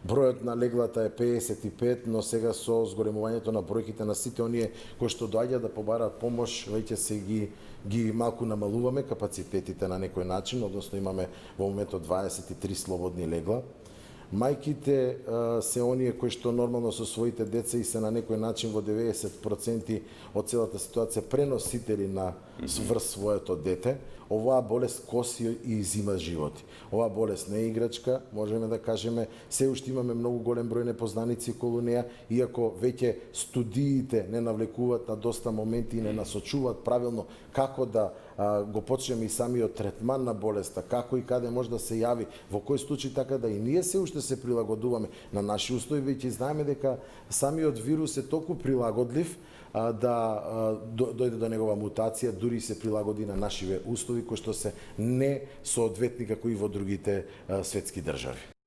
Бројот на леглата е 55, но сега со зголемувањето на бројките на сите оние кои што доаѓаат да побараат помош, веќе се ги малку намалуваме капацитетите на некој начин, односно имаме во моментот 23 слободни легла. Мајките се оние кои што нормално со своите деца и се на некој начин во 90% од целата ситуација преносители на врз своето дете. Оваа болест коси и изима животи. Оваа болест не е играчка, можеме да кажеме, се уште имаме многу голем број непознаници околу неа, иако веќе студиите не навлекуваат на доста моменти и не насочуваат правилно како да го почнеме и самиот третман на болеста, како и каде може да се јави, во кој случај, така да и ние се уште се прилагодуваме на наши услови, веќе знаеме дека самиот вирус е толку прилагодлив да дојде до негова мутација, дури се прилагоди на нашиве услови кои што се не соодветни како и во другите светски држави.